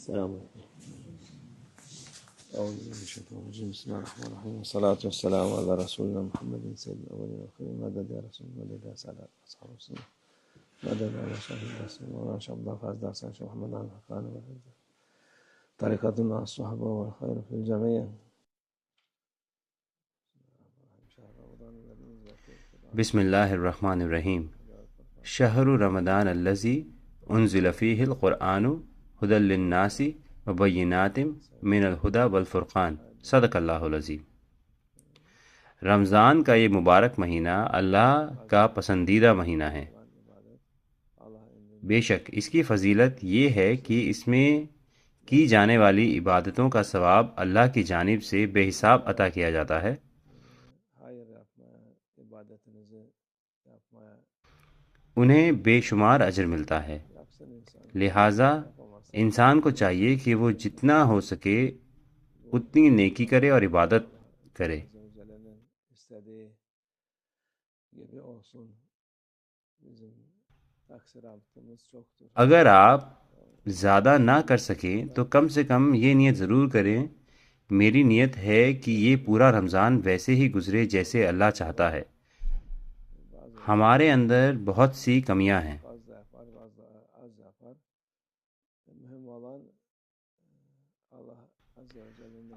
السلام علیکم. اعوذ باللہ من الشیطان الرجیم. بسم اللہ الرحمن الرحیم. والصلاة والسلام علی رسولنا محمد سید الاولین والآخرین. مدد یا رسول مدد یا سادات اصحاب السنة مدد یا شهید رسول مولانا شیخ عبدالحافظ داستان شیخ محمد الحقانی و طریقتنا الصحابہ والخیر فی الجمیع. بسم اللہ الرحمن الرحیم. شہر رمضان الذی انزل فیہ القرآن ھدی للناس وبینات من الہدی والفرقان. صدق اللہ العظیم. رمضان کا یہ مبارک مہینہ اللہ کا پسندیدہ مہینہ ہے. بے شک اس کی فضیلت یہ ہے کہ اس میں کی جانے والی عبادتوں کا ثواب اللہ کی جانب سے بے حساب عطا کیا جاتا ہے. انہیں بے شمار اجر ملتا ہے. لہٰذا انسان کو چاہیے کہ وہ جتنا ہو سکے اتنی نیکی کرے اور عبادت کرے. اگر آپ زیادہ نہ کر سکیں تو کم سے کم یہ نیت ضرور کریں، میری نیت ہے کہ یہ پورا رمضان ویسے ہی گزرے جیسے اللہ چاہتا ہے. ہمارے اندر بہت سی کمیاں ہیں.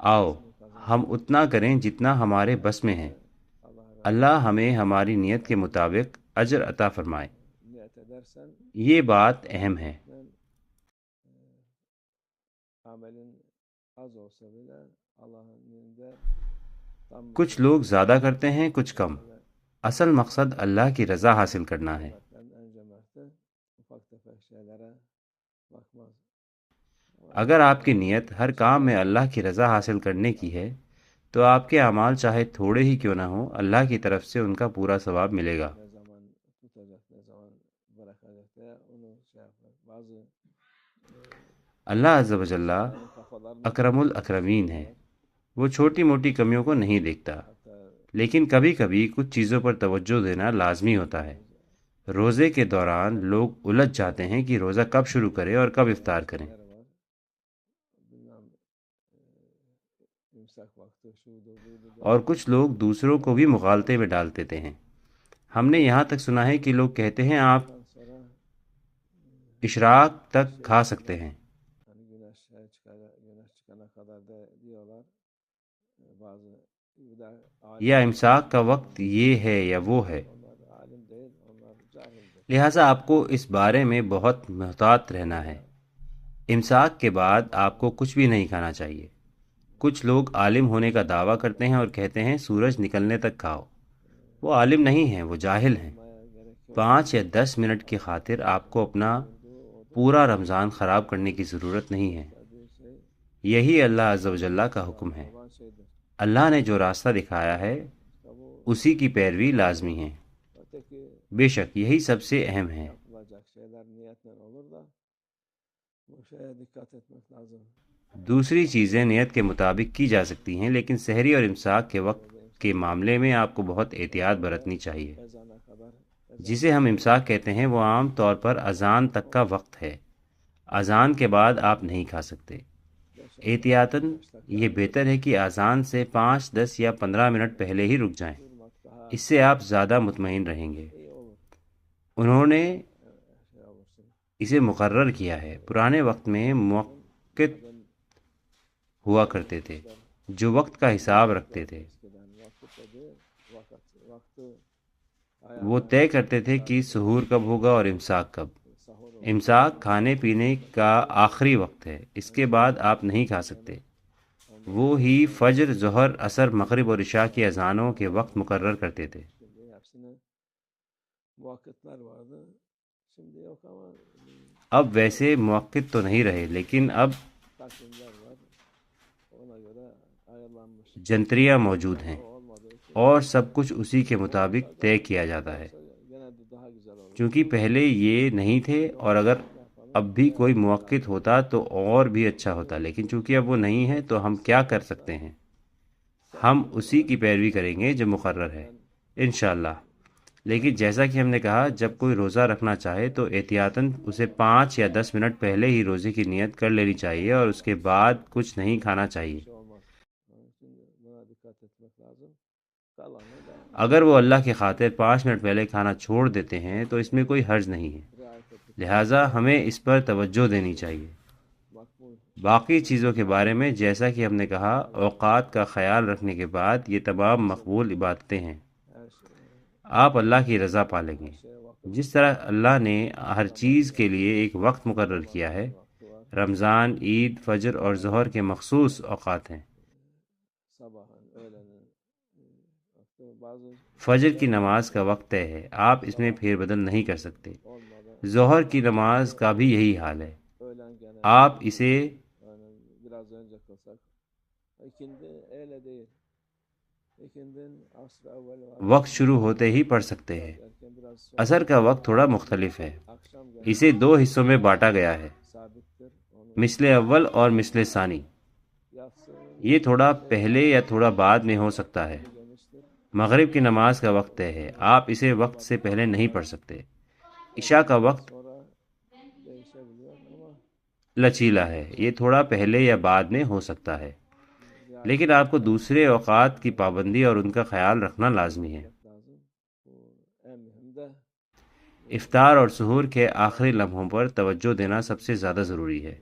آؤ ہم اتنا کریں جتنا ہمارے بس میں ہے. اللہ ہمیں ہماری نیت کے مطابق اجر عطا فرمائے. یہ بات اہم ہے. کچھ لوگ زیادہ کرتے ہیں کچھ کم. اصل مقصد اللہ کی رضا حاصل کرنا ہے. اگر آپ کی نیت ہر کام میں اللہ کی رضا حاصل کرنے کی ہے تو آپ کے اعمال چاہے تھوڑے ہی کیوں نہ ہوں اللہ کی طرف سے ان کا پورا ثواب ملے گا. اللہ عز و جل اکرم الاکرمین ہے. وہ چھوٹی موٹی کمیوں کو نہیں دیکھتا، لیکن کبھی کبھی کچھ چیزوں پر توجہ دینا لازمی ہوتا ہے. روزے کے دوران لوگ الجھ جاتے ہیں کہ روزہ کب شروع کریں اور کب افطار کریں. اور کچھ لوگ دوسروں کو بھی مغالطے میں ڈال دیتے ہیں. ہم نے یہاں تک سنا ہے کہ لوگ کہتے ہیں آپ اشراق تک کھا سکتے ہیں. یا امساک کا وقت یہ ہے یا وہ ہے. لہٰذا آپ کو اس بارے میں بہت محتاط رہنا ہے. امساک کے بعد آپ کو کچھ بھی نہیں کھانا چاہیے. کچھ لوگ عالم ہونے کا دعویٰ کرتے ہیں اور کہتے ہیں سورج نکلنے تک کھاؤ. وہ عالم نہیں ہیں، وہ جاہل ہیں. 5 یا 10 منٹ کی خاطر آپ کو اپنا پورا رمضان خراب کرنے کی ضرورت نہیں ہے. یہی اللہ عز و جل کا حکم ہے. اللہ نے جو راستہ دکھایا ہے اسی کی پیروی لازمی ہے. بے شک یہی سب سے اہم ہے. دوسری چیزیں نیت کے مطابق کی جا سکتی ہیں، لیکن سحری اور امساک کے وقت کے معاملے میں آپ کو بہت احتیاط برتنی چاہیے. جسے ہم امساک کہتے ہیں وہ عام طور پر اذان تک کا وقت ہے. اذان کے بعد آپ نہیں کھا سکتے. احتیاطاً یہ بہتر ہے کہ اذان سے 5، 10 یا 15 منٹ پہلے ہی رک جائیں. اس سے آپ زیادہ مطمئن رہیں گے. انہوں نے اسے مقرر کیا ہے. پرانے وقت میں موقت ہوا کرتے تھے جو وقت کا حساب رکھتے تھے. وہ طے کرتے تھے کہ سحور کب ہوگا اور امساک کب. امساک کھانے پینے کا آخری وقت ہے. اس کے بعد آپ نہیں کھا سکتے. وہ ہی فجر، ظہر، عصر، مغرب اور عشاء کی اذانوں کے وقت مقرر کرتے تھے. اب ویسے موقت تو نہیں رہے، لیکن اب جنتریاں موجود ہیں اور سب کچھ اسی کے مطابق طے کیا جاتا ہے. چونکہ پہلے یہ نہیں تھے، اور اگر اب بھی کوئی موقت ہوتا تو اور بھی اچھا ہوتا، لیکن چونکہ اب وہ نہیں ہے تو ہم کیا کر سکتے ہیں. ہم اسی کی پیروی کریں گے جو مقرر ہے انشاءاللہ. لیکن جیسا کہ ہم نے کہا جب کوئی روزہ رکھنا چاہے تو احتیاطاً اسے 5 یا 10 منٹ پہلے ہی روزے کی نیت کر لینی چاہیے اور اس کے بعد کچھ نہیں کھانا چاہیے۔ اگر وہ اللہ کی خاطر 5 منٹ پہلے کھانا چھوڑ دیتے ہیں تو اس میں کوئی حرج نہیں ہے، لہٰذا ہمیں اس پر توجہ دینی چاہیے۔ باقی چیزوں کے بارے میں جیسا کہ ہم نے کہا اوقات کا خیال رکھنے کے بعد یہ تمام مقبول عبادتیں ہیں، آپ اللہ کی رضا پالیں گے۔ جس طرح اللہ نے ہر چیز کے لیے ایک وقت مقرر کیا ہے، رمضان، عید، فجر اور ظہر کے مخصوص اوقات ہیں۔ فجر کی نماز کا وقت طے ہے، آپ اس میں پھیر بدل نہیں کر سکتے۔ ظہر کی نماز کا بھی یہی حال ہے، آپ اسے وقت شروع ہوتے ہی پڑھ سکتے ہیں۔ عصر کا وقت تھوڑا مختلف ہے، اسے 2 حصوں میں بانٹا گیا ہے، مثل اول اور مثل ثانی۔ یہ تھوڑا پہلے یا تھوڑا بعد میں ہو سکتا ہے۔ مغرب کی نماز کا وقت طے ہے، آپ اسے وقت سے پہلے نہیں پڑھ سکتے۔ عشاء کا وقت لچیلا ہے، یہ تھوڑا پہلے یا بعد میں ہو سکتا ہے، لیکن آپ کو دوسرے اوقات کی پابندی اور ان کا خیال رکھنا لازمی ہے۔ افطار اور سحور کے آخری لمحوں پر توجہ دینا سب سے زیادہ ضروری ہے۔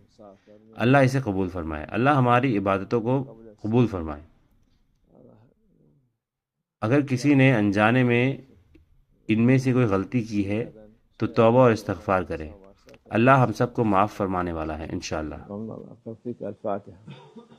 اللہ اسے قبول فرمائے۔ اللہ ہماری عبادتوں کو قبول فرمائے۔ اگر کسی نے انجانے میں ان میں سے کوئی غلطی کی ہے تو توبہ اور استغفار کریں، اللہ ہم سب کو معاف فرمانے والا ہے انشاءاللہ۔ الفاتحة